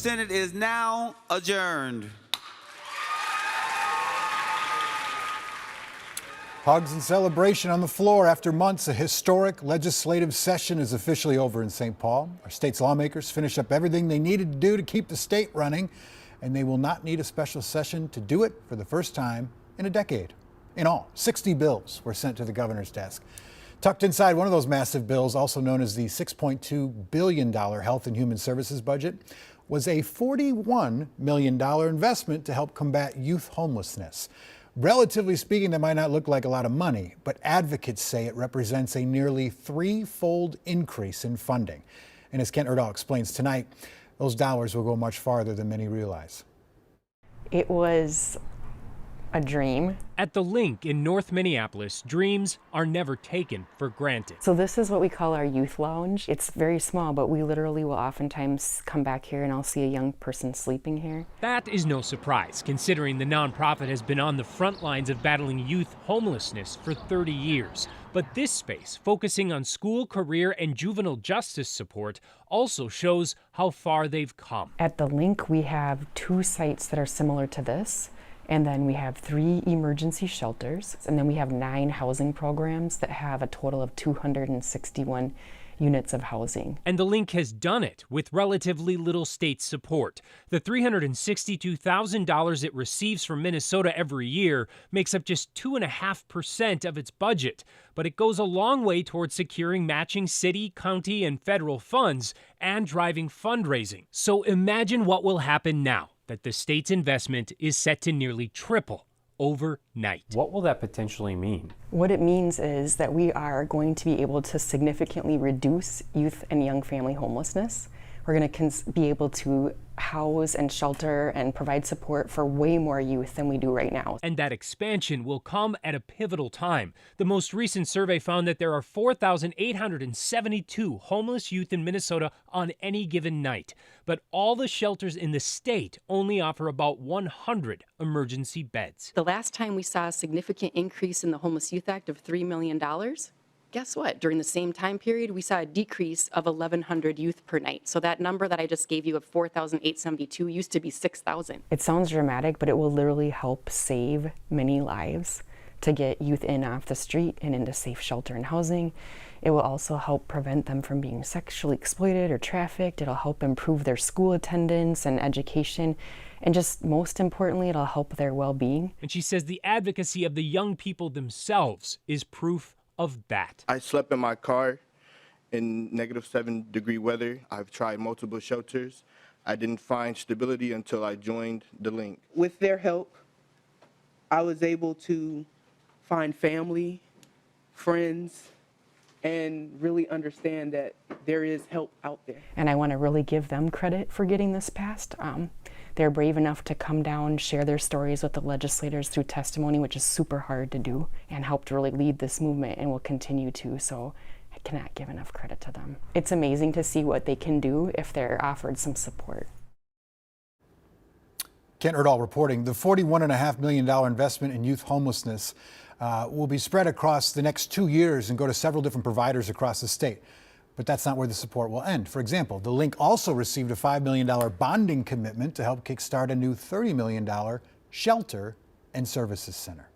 Senate is now adjourned. Hugs and celebration on the floor after months. A historic legislative session is officially over in St. Paul. Our state's lawmakers finished up everything they needed to do to keep the state running, and they will not need a special session to do it for the first time in a decade. In all, 60 bills were sent to the governor's desk. Tucked inside one of those massive bills, also known as the $6.2 billion Health and Human Services budget, was a $41 million investment to help combat youth homelessness. Relatively speaking, that might not look like a lot of money, but advocates say it represents a nearly threefold increase in funding. And as Kent Erdahl explains tonight, those dollars will go much farther than many realize. It was a dream. At the Link in North Minneapolis, dreams are never taken for granted. So this is what we call our youth lounge. It's very small, but we literally will oftentimes come back here and I'll see a young person sleeping here. That is no surprise, considering the nonprofit has been on the front lines of battling youth homelessness for 30 years. But this space, focusing on school, career, and juvenile justice support, also shows how far they've come. At the Link, we have 2 sites that are similar to this. And then we have 3 emergency shelters. And then we have 9 housing programs that have a total of 261 units of housing. And the Link has done it with relatively little state support. The $362,000 it receives from Minnesota every year makes up just 2.5% of its budget. But it goes a long way towards securing matching city, county, and federal funds and driving fundraising. So imagine what will happen now that the state's investment is set to nearly triple overnight. What will that potentially mean? What it means is that we are going to be able to significantly reduce youth and young family homelessness. We're going to be able to house and shelter and provide support for way more youth than we do right now. And that expansion will come at a pivotal time. The most recent survey found that there are 4,872 homeless youth in Minnesota on any given night. But all the shelters in the state only offer about 100 emergency beds. The last time we saw a significant increase in the Homeless Youth Act of $3 million, guess what? During the same time period, we saw a decrease of 1,100 youth per night. So that number that I just gave you of 4,872 used to be 6,000. It sounds dramatic, but it will literally help save many lives to get youth in off the street and into safe shelter and housing. It will also help prevent them from being sexually exploited or trafficked. It'll help improve their school attendance and education. And just most importantly, it'll help their well-being. And she says the advocacy of the young people themselves is proof of that. I slept in my car in -7-degree weather. I've tried multiple shelters. I didn't find stability until I joined the Link. With their help, I was able to find family, friends, and really understand that there is help out there. And I want to really give them credit for getting this passed. They're brave enough to come down, share their stories with the legislators through testimony, which is super hard to do, and helped really lead this movement and will continue to. So I cannot give enough credit to them. It's amazing to see what they can do if they're offered some support. Kent Erdahl reporting. The $41.5 million investment in youth homelessness will be spread across the next 2 years and go to several different providers across the state. But that's not where the support will end. For example, the Link also received a $5 million bonding commitment to help kickstart a new $30 million shelter and services center.